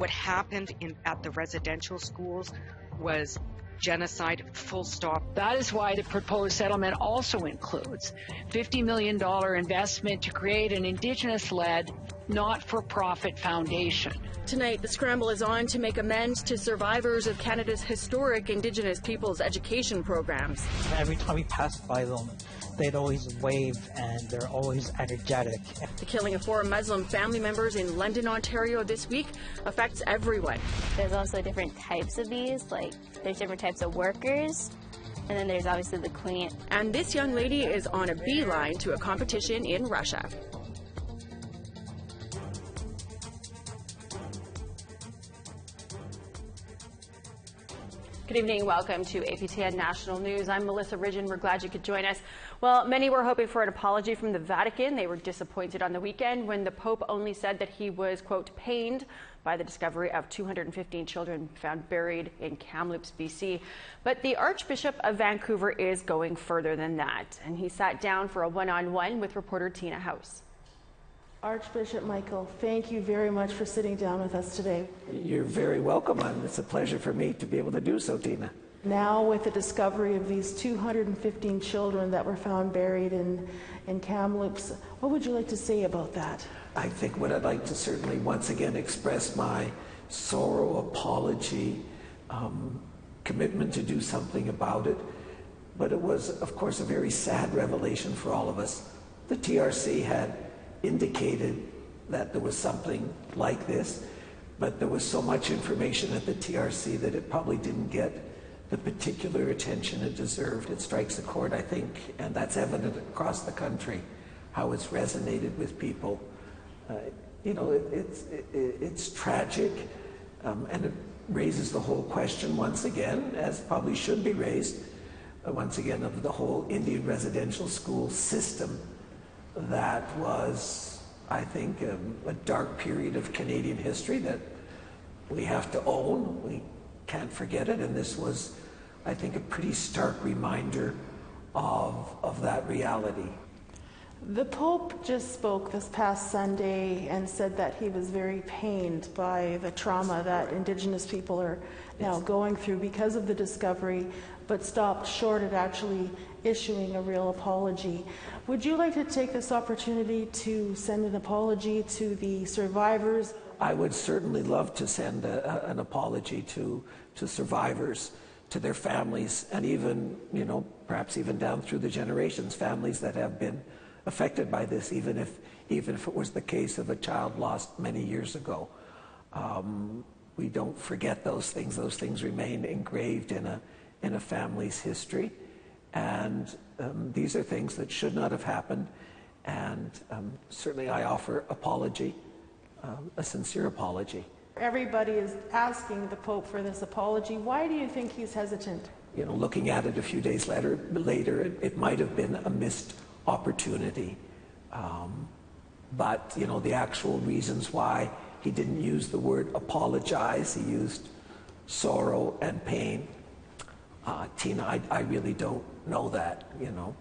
What happened at the residential schools was genocide, full stop. That is why the proposed settlement also includes $50 million investment to create an Indigenous-led, not-for-profit foundation. Tonight, the scramble is on to make amends to survivors of Canada's historic Indigenous peoples education programs. Every time we passed by them, they'd always wave and they're always energetic. The killing of 4 Muslim family members in London, Ontario this week affects everyone. There's also different types of bees, like there's different types of workers, and then there's obviously the queen. And this young lady is on a beeline to a competition in Russia. Good evening. Welcome to APTN National News. I'm Melissa Ridgen. We're glad you could join us. Well, many were hoping for an apology from the Vatican. They were disappointed on the weekend when the Pope only said that he was, quote, pained by the discovery of 215 children found buried in Kamloops, BC. But the Archbishop of Vancouver is going further than that, and he sat down for a one-on-one with reporter Tina House. Archbishop Michael, thank you very much for sitting down with us today. You're very welcome, and it's a pleasure for me to be able to do so, Tina. Now, with the discovery of these 215 children that were found buried in Kamloops, what would you like to say about that? I think what I'd like to certainly once again express my sorrow, apology, commitment to do something about it. But it was, of course, a very sad revelation for all of us. The TRC had indicated that there was something like this, but there was so much information at the TRC that it probably didn't get the particular attention it deserved. It strikes a chord, I think, and that's evident across the country, how it's resonated with people. You know, it's tragic, and it raises the whole question once again, as probably should be raised, once again, of the whole Indian residential school system. That was, I think, a dark period of Canadian history that we have to own. We can't forget it, and this was, I think, a pretty stark reminder of that reality. The Pope just spoke this past Sunday and said that he was very pained by the trauma that Indigenous people are now going through because of the discovery, but stopped short of actually issuing a real apology. Would you like to take this opportunity to send an apology to the survivors? I would certainly love to send an apology to survivors, to their families, and even, you know, perhaps even down through the generations, families that have been affected by this, even if it was the case of a child lost many years ago. We don't forget those things. Those things remain engraved in a family's history, and these are things that should not have happened. And certainly I offer apology, a sincere apology. Everybody is asking the Pope for this apology. Why do you think he's hesitant? You know, looking at it a few days later, it might have been a missed opportunity. But, you know, the actual reasons why he didn't use the word apologize, he used sorrow and pain. Tina, I really don't know that, you know.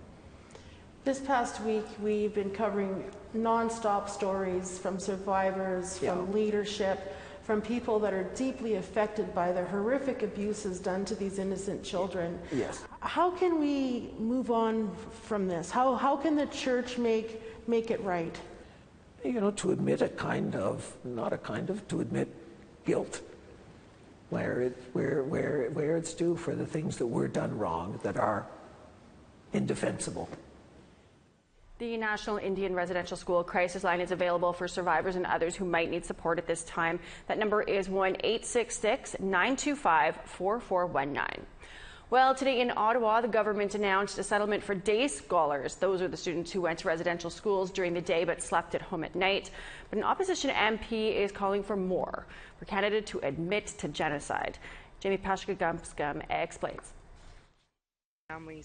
This past week, we've been covering non-stop stories from survivors, from leadership, from people that are deeply affected by the horrific abuses done to these innocent children. Yes. How can we move on from this? How can the church make it right? You know, to admit to admit guilt where it's due for the things that were done wrong, that are indefensible. The National Indian Residential School Crisis Line is available for survivors and others who might need support at this time. That number is 1-866-925-4419. Well, today in Ottawa, the government announced a settlement for day scholars. Those are the students who went to residential schools during the day but slept at home at night. But an opposition MP is calling for more, for Canada to admit to genocide. Jamie Pashka-Gumscum explains.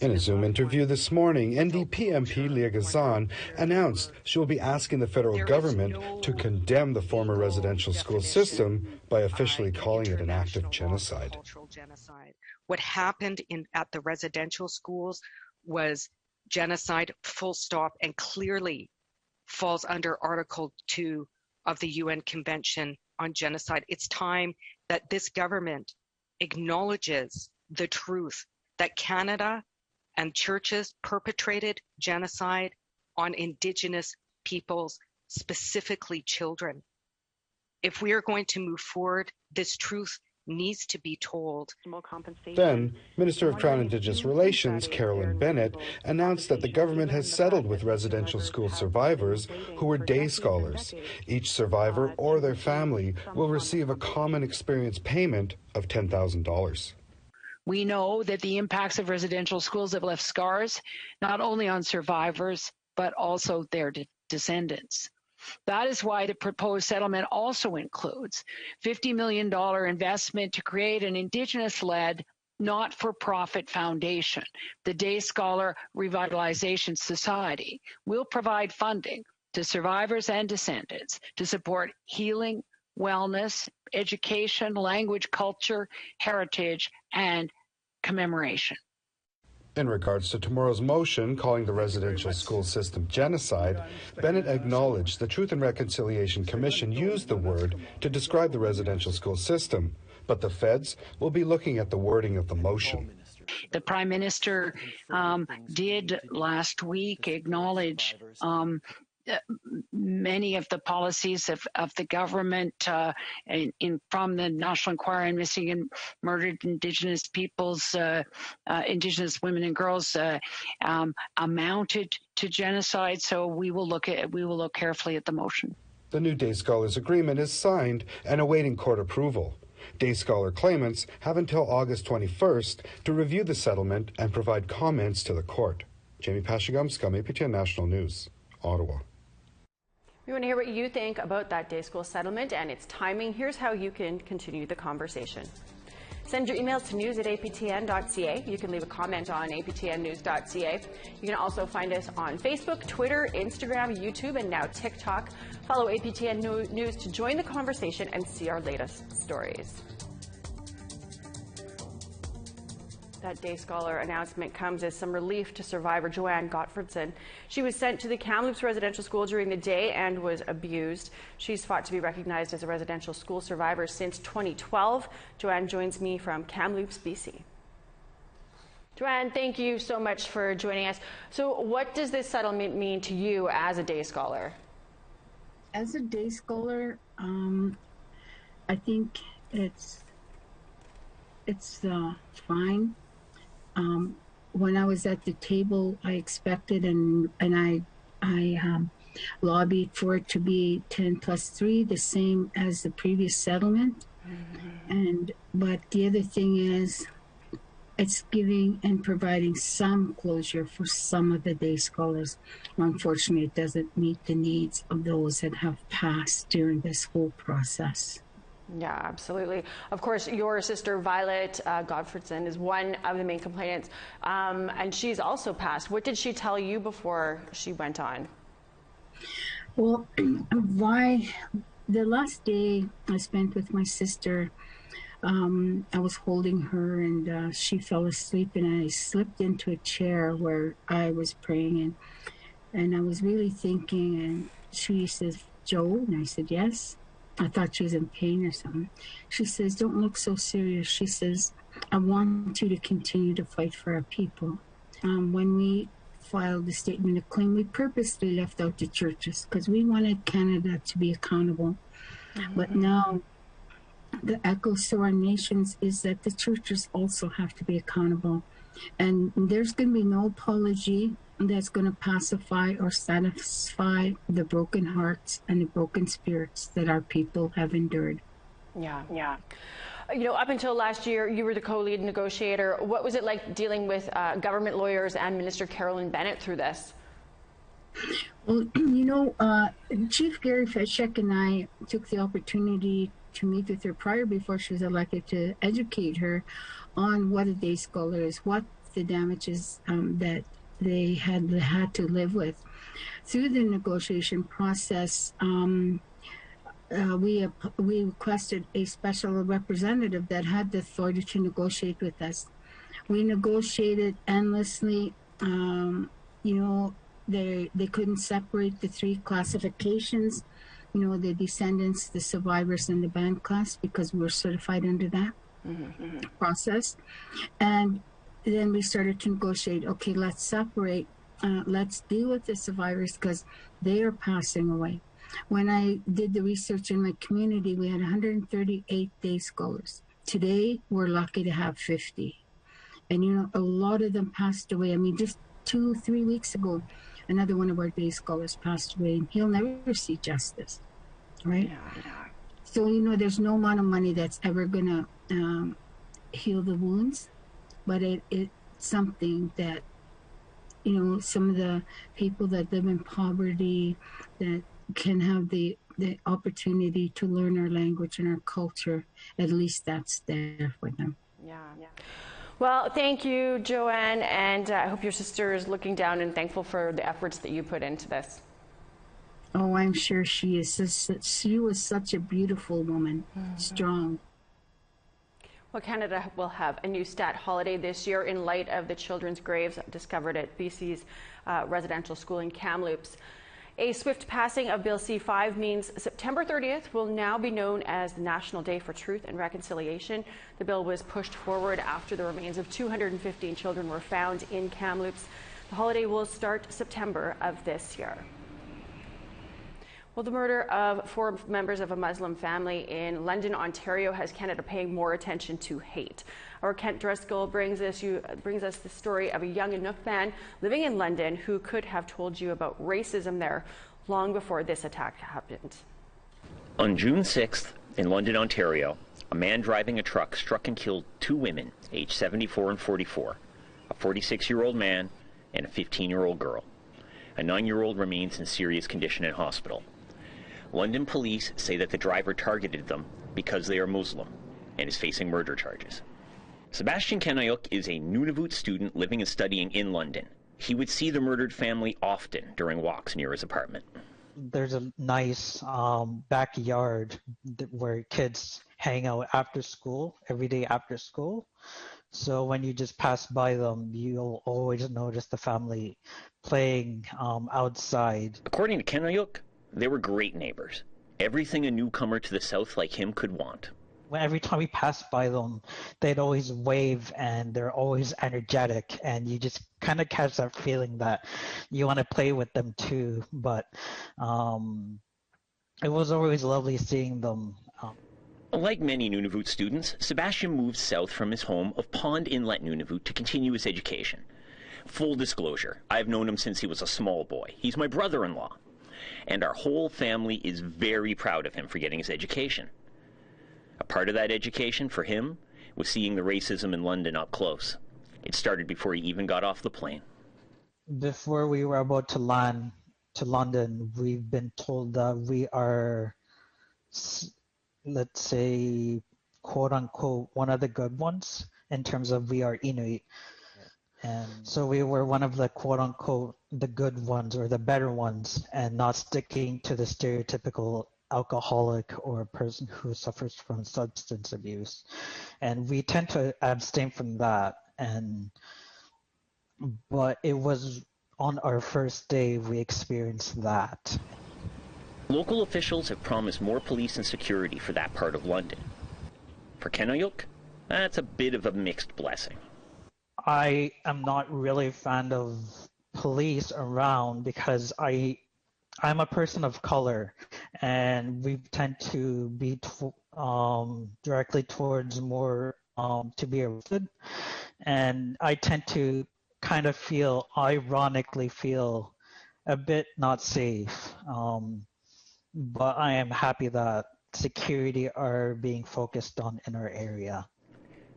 In a Zoom interview this morning, NDP MP Leah Gazan announced she will be asking the federal government to condemn the former residential school system by officially calling it an act of genocide. What happened at the residential schools was genocide, full stop, and clearly falls under Article 2 of the UN Convention on genocide. It's time that this government acknowledges the truth that Canada and churches perpetrated genocide on Indigenous peoples, specifically children. If we are going to move forward, this truth needs to be told. Then, Minister of Crown Indigenous Relations, Carolyn Bennett, announced that the government has settled with residential school survivors who were day scholars. Each survivor or their family will receive a common experience payment of $10,000. We know that the impacts of residential schools have left scars, not only on survivors, but also their descendants. That is why the proposed settlement also includes $50 million investment to create an Indigenous-led, not-for-profit foundation. The Day Scholar Revitalization Society will provide funding to survivors and descendants to support healing, wellness, education, language, culture, heritage, and commemoration. In regards to tomorrow's motion calling the residential school system genocide, Bennett acknowledged the Truth and Reconciliation Commission used the word to describe the residential school system, but the feds will be looking at the wording of the motion. The Prime Minister did last week acknowledge many of the policies of the government from the National Inquiry on Missing and Murdered Indigenous Peoples, Indigenous women and girls amounted to genocide. So we will look carefully at the motion. The new Day Scholars Agreement is signed and awaiting court approval. Day Scholar claimants have until August 21st to review the settlement and provide comments to the court. Jamie Pashigam-Scum, APTN National News, Ottawa. We want to hear what you think about that day school settlement and its timing. Here's how you can continue the conversation. Send your emails to news@aptn.ca. You can leave a comment on aptnnews.ca. You can also find us on Facebook, Twitter, Instagram, YouTube, and now TikTok. Follow APTN News to join the conversation and see our latest stories. That Day Scholar announcement comes as some relief to survivor Joanne Gottfredson. She was sent to the Kamloops residential school during the day and was abused. She's fought to be recognized as a residential school survivor since 2012. Joanne joins me from Kamloops, BC. Joanne, thank you so much for joining us. So what does this settlement mean to you as a day scholar? As a day scholar, I think it's fine. When I was at the table, I expected and I lobbied for it to be 10 plus 3, the same as the previous settlement. But the other thing is, it's giving and providing some closure for some of the day scholars. Unfortunately, it doesn't meet the needs of those that have passed during this whole process. Yeah, absolutely. Of course, your sister Violet Gottfredson is one of the main complainants, and she's also passed. What did she tell you before she went on? Well, the last day I spent with my sister, I was holding her and she fell asleep, and I slipped into a chair where I was praying, and I was really thinking, and she says, "Joe?" And I said, "Yes." I thought she was in pain or something. She says, "Don't look so serious." She says, "I want you to continue to fight for our people." When we filed the statement of claim, we purposely left out the churches because we wanted Canada to be accountable. But now the echo to our nations is that the churches also have to be accountable. And there's going to be no apology that's going to pacify or satisfy the broken hearts and the broken spirits that our people have endured. Yeah. You know, up until last year, you were the co-lead negotiator. What was it like dealing with government lawyers and Minister Carolyn Bennett through this? Well, you know, Chief Gary Feshek and I took the opportunity to meet with her prior before she was elected to educate her on what a day scholar is, what the damages that they had to live with. Through the negotiation process, we requested a special representative that had the authority to negotiate with us. We negotiated endlessly. You know, they couldn't separate the 3 classifications. the descendants, the survivors, and the band class, because we were certified under that process. And then we started to negotiate, okay, let's separate, let's deal with the survivors because they are passing away. When I did the research in my community, we had 138 day scholars. Today, we're lucky to have 50. And, a lot of them passed away. I mean, just 2-3 weeks ago, another one of our day scholars passed away. He'll never see justice, right? Yeah. So, there's no amount of money that's ever going to heal the wounds, but it's something that, some of the people that live in poverty, that can have the opportunity to learn our language and our culture, at least that's there for them. Yeah. Well, thank you, Joanne, and I hope your sister is looking down and thankful for the efforts that you put into this. Oh, I'm sure she is. She was such a beautiful woman, strong. Well, Canada will have a new stat holiday this year in light of the children's graves discovered at BC's residential school in Kamloops. A swift passing of Bill C-5 means September 30th will now be known as the National Day for Truth and Reconciliation. The bill was pushed forward after the remains of 215 children were found in Kamloops. The holiday will start September of this year. Well, the murder of 4 members of a Muslim family in London, Ontario has Canada paying more attention to hate. Our Kent Driscoll brings us the story of a young Inuk man living in London who could have told you about racism there long before this attack happened. On June 6th, in London, Ontario, a man driving a truck struck and killed 2 women, aged 74 and 44, a 46-year-old man and a 15-year-old girl. A 9-year-old remains in serious condition in hospital. London police say that the driver targeted them because they are Muslim and is facing murder charges. Sebastian Kanayuk is a Nunavut student living and studying in London. He would see the murdered family often during walks near his apartment. There's a nice backyard where kids hang out after school, every day after school. So when you just pass by them, you'll always notice the family playing outside. According to Kanayuk, they were great neighbors. Everything a newcomer to the south like him could want. Every time we passed by them, they'd always wave and they're always energetic, and you just kind of catch that feeling that you want to play with them too. But it was always lovely seeing them. Like many Nunavut students, Sebastian moved south from his home of Pond Inlet, Nunavut, to continue his education. Full disclosure, I've known him since he was a small boy. He's my brother-in-law. And our whole family is very proud of him for getting his education. A part of that education for him was seeing the racism in London up close. It started before he even got off the plane. Before we were about to land to London, we've been told that we are, let's say, quote unquote, one of the good ones in terms of we are Inuit. And so we were one of the quote unquote the good ones or the better ones, and not sticking to the stereotypical alcoholic or a person who suffers from substance abuse. And we tend to abstain from that. But it was on our first day we experienced that. Local officials have promised more police and security for that part of London. For Kanayuk, that's a bit of a mixed blessing. I am not really a fan of police around because I'm a person of color, and we tend to be directly towards more to be arrested, and I tend to kind of ironically feel a bit not safe. But I am happy that security are being focused on in our area.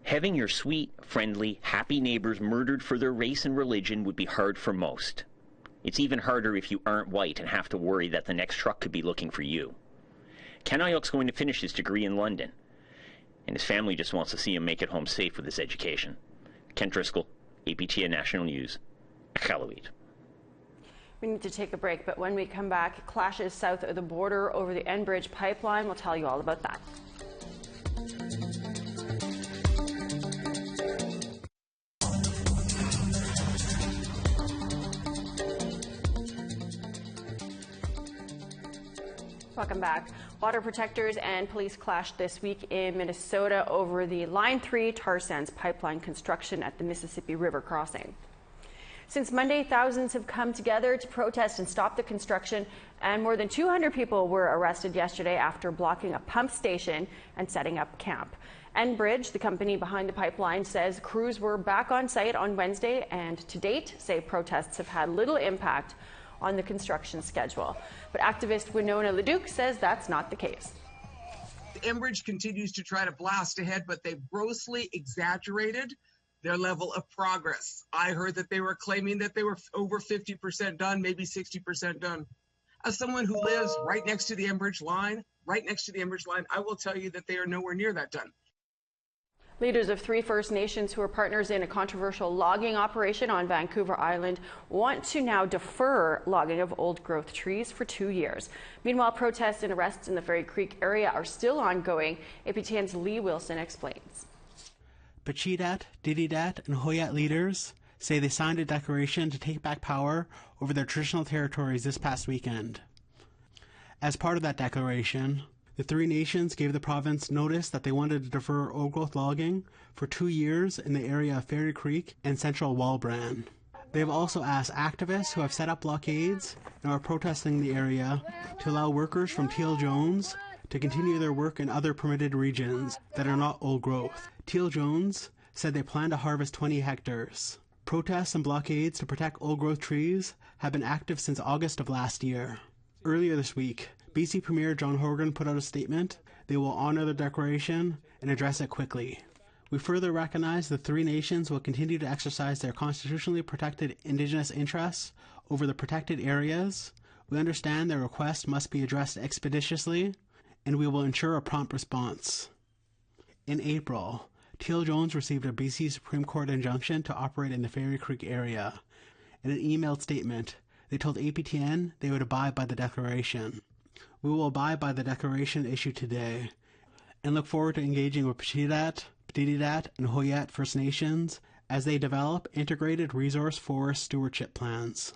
Having your sweet, friendly, happy neighbors murdered for their race and religion would be hard for most. It's even harder if you aren't white and have to worry that the next truck could be looking for you. Kanayuk's going to finish his degree in London, and his family just wants to see him make it home safe with his education. Kent Driscoll, APTN National News, Iqaluit. We need to take a break, but when we come back, clashes south of the border over the Enbridge pipeline. We'll tell you all about that. Welcome back. Water protectors and police clashed this week in Minnesota over the Line 3 tar sands pipeline construction at the Mississippi River crossing. Since Monday, thousands have come together to protest and stop the construction, and more than 200 people were arrested yesterday after blocking a pump station and setting up camp. Enbridge, the company behind the pipeline, says crews were back on site on Wednesday and to date say protests have had little impact on the construction schedule. But activist Winona Leduc says that's not the case. Enbridge continues to try to blast ahead, but they've grossly exaggerated their level of progress. I heard that they were claiming that they were over 50% done, maybe 60% done. As someone who lives right next to the Enbridge line, I will tell you that they are nowhere near that done. Leaders of 3 First Nations who are partners in a controversial logging operation on Vancouver Island want to now defer logging of old-growth trees for 2 years. Meanwhile, protests and arrests in the Fairy Creek area are still ongoing. APTN's Lee Wilson explains. Pacheedaht, Dididat, and Hoyat leaders say they signed a declaration to take back power over their traditional territories this past weekend. As part of that declaration, the 3 nations gave the province notice that they wanted to defer old-growth logging for 2 years in the area of Fairy Creek and Central Walbran. They have also asked activists who have set up blockades and are protesting the area to allow workers from Teal Jones to continue their work in other permitted regions that are not old-growth. Teal Jones said they plan to harvest 20 hectares. Protests and blockades to protect old-growth trees have been active since August of last year. Earlier this week, BC Premier John Horgan put out a statement. They will honor the declaration and address it quickly. We further recognize the 3 nations will continue to exercise their constitutionally protected Indigenous interests over the protected areas. We understand their request must be addressed expeditiously, and we will ensure a prompt response. In April, Teal Jones received a BC Supreme Court injunction to operate in the Fairy Creek area. In an emailed statement, they told APTN they would abide by the declaration. We will abide by the declaration issued today and look forward to engaging with Pacheedaht, Dididat, and Hoyat First Nations as they develop integrated resource forest stewardship plans.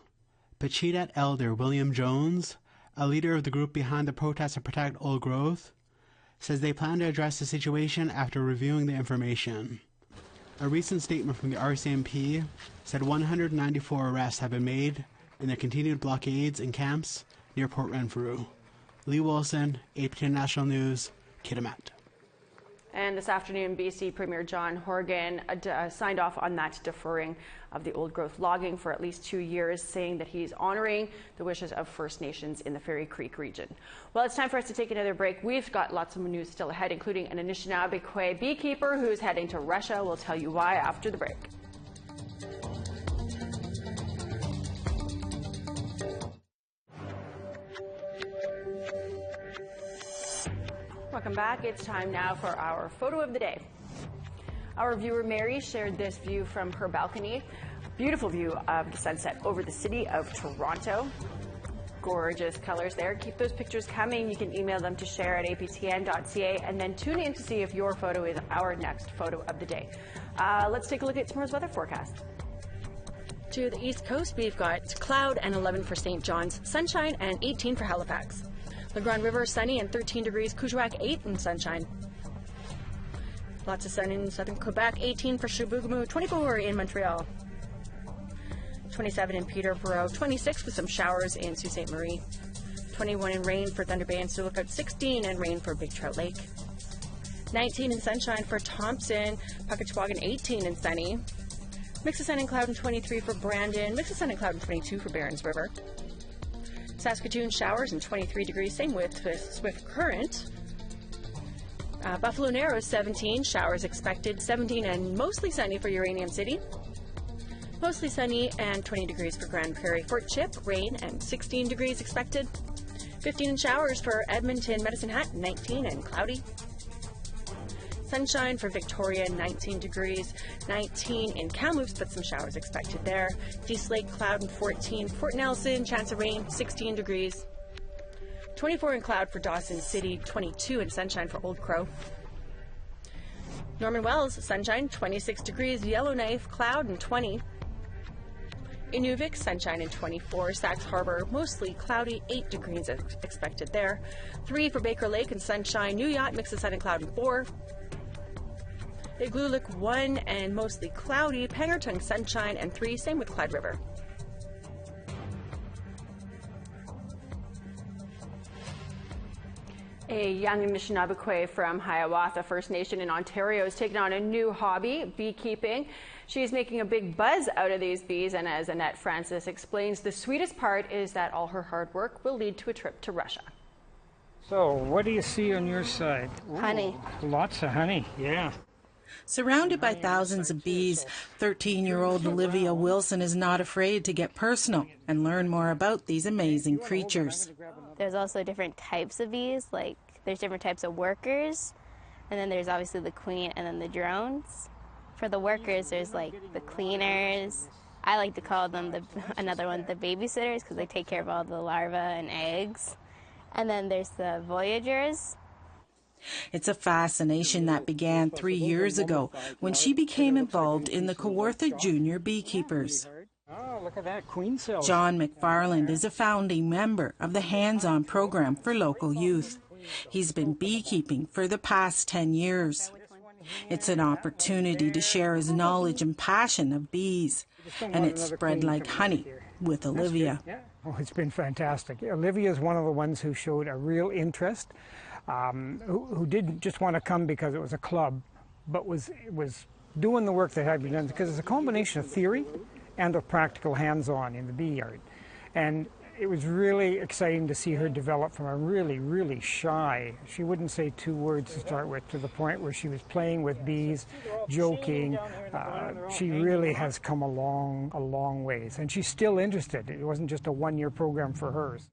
Pacheedaht Elder William Jones, a leader of the group behind the protest to protect old growth, says they plan to address the situation after reviewing the information. A recent statement from the RCMP said 194 arrests have been made in the continued blockades in camps near Port Renfrew. Lee Wilson, APTN National News, Kitimat. And this afternoon, BC Premier John Horgan signed off on that deferring of the old-growth logging for at least 2 years, saying that he's honoring the wishes of First Nations in the Fairy Creek region. Well, it's time for us to take another break. We've got lots of news still ahead, including an Anishinaabe beekeeper who's heading to Russia. We'll tell you why after the break. Welcome back. It's time now for our photo of the day. Our viewer Mary shared this view from her balcony. Beautiful view of the sunset over the city of Toronto. Gorgeous colors there. Keep those pictures coming. You can email them to share@aptn.ca and then tune in to see if your photo is our next photo of the day. Let's take a look at tomorrow's weather forecast. To the east coast, we've got cloud and 11 for St. John's, sunshine and 18 for Halifax. La Grande River, sunny and 13 degrees. Kuujjuaq, 8 and sunshine. Lots of sun in southern Quebec, 18 for Chibougamau, 24 in Montreal. 27 in Peterborough, 26 with some showers in Sault Ste. Marie. 21 in rain for Thunder Bay and Sioux Lookout, 16 in rain for Big Trout Lake. 19 in sunshine for Thompson, Pucketchewagan, 18 in sunny. Mix of sun and cloud and 23 for Brandon. Mix of sun and cloud and 22 for Barons River. Saskatoon, showers and 23 degrees, same with Swift Current. Buffalo Narrows, 17, showers expected, 17 and mostly sunny for Uranium City. Mostly sunny and 20 degrees for Grand Prairie. Fort Chip, rain and 16 degrees expected. 15 in showers for Edmonton, Medicine Hat, 19 and cloudy. Sunshine for Victoria, 19 degrees, 19 in Kamloops, but some showers expected there. East Lake, cloud and 14. Fort Nelson, chance of rain, 16 degrees. 24 in cloud for Dawson City, 22 in sunshine for Old Crow. Norman Wells, sunshine, 26 degrees. Yellowknife, cloud and 20. Inuvik, sunshine and 24. Sax Harbor, mostly cloudy, 8 degrees expected there. 3 for Baker Lake and sunshine. New Yacht, mix of sun and cloud and 4. Igloolik, 1 and mostly cloudy. Pangertung, sunshine and 3. Same with Clyde River. A young Anishinaabe from Hiawatha First Nation in Ontario has taken on a new hobby, beekeeping. She's making a big buzz out of these bees, and as Annette Francis explains, the sweetest part is that all her hard work will lead to a trip to Russia. So, what do you see on your side? Honey. Ooh, lots of honey, yeah. Surrounded by thousands of bees, 13-year-old Olivia Wilson is not afraid to get personal and learn more about these amazing creatures. There's also different types of bees, like there's different types of workers, and then there's obviously the queen and then the drones. For the workers, there's like the cleaners. I like to call them another one, the babysitters, because they take care of all the larvae and eggs. And then there's the voyagers. It's a fascination that began 3 years ago when she became involved in the Kawartha Junior Beekeepers. Oh, look at that, queen cells. John McFarland is a founding member of the hands-on program for local youth. He's been beekeeping for the past 10 years. It's an opportunity to share his knowledge and passion of bees, and it's spread like honey with Olivia. Oh, it's been fantastic. Olivia is one of the ones who showed a real interest, who didn't just want to come because it was a club, but was doing the work that had been done, because it's a combination of theory and of practical hands-on in the bee yard. And it was really exciting to see her develop from a really, really shy, she wouldn't say 2 words to start with, to the point where she was playing with bees, joking. She really has come a long ways, and she's still interested. It wasn't just a 1-year program for hers.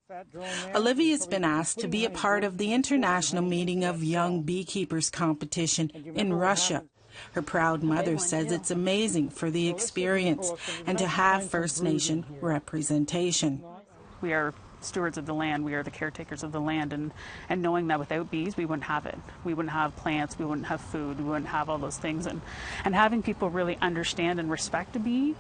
Olivia's been asked to be a part of the International Meeting of Young Beekeepers competition in Russia. Her proud mother says it's amazing for the experience and to have First Nation representation. We are stewards of the land, we are the caretakers of the land, and knowing that without bees we wouldn't have it. We wouldn't have plants, we wouldn't have food, we wouldn't have all those things. And having people really understand and respect a bee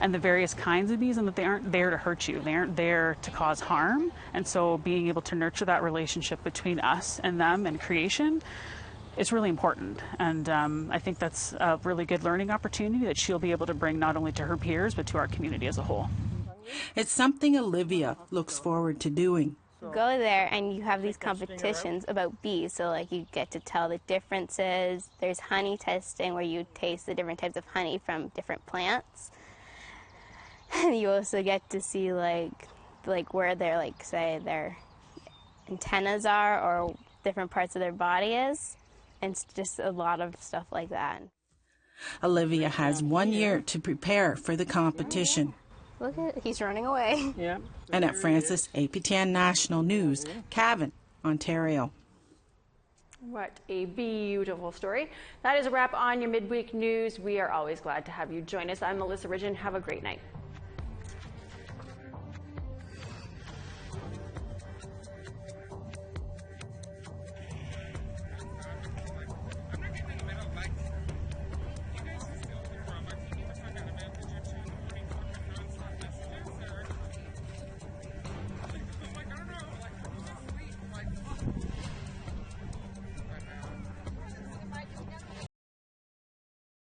and the various kinds of bees, and that they aren't there to hurt you, they aren't there to cause harm. And so being able to nurture that relationship between us and them and creation, it's really important, and I think that's a really good learning opportunity that she'll be able to bring not only to her peers but to our community as a whole. It's something Olivia looks forward to doing. You go there and you have these competitions about bees, so like you get to tell the differences. There's honey testing where you taste the different types of honey from different plants, and you also get to see like where their say their antennas are or different parts of their body is. And it's just a lot of stuff like that. Olivia has 1 year to prepare for the competition. Look he's running away. Yeah. Annette Francis, APTN National News, Cavan, Ontario. What a beautiful story. That is a wrap on your midweek news. We are always glad to have you join us. I'm Melissa Ridgen. Have a great night.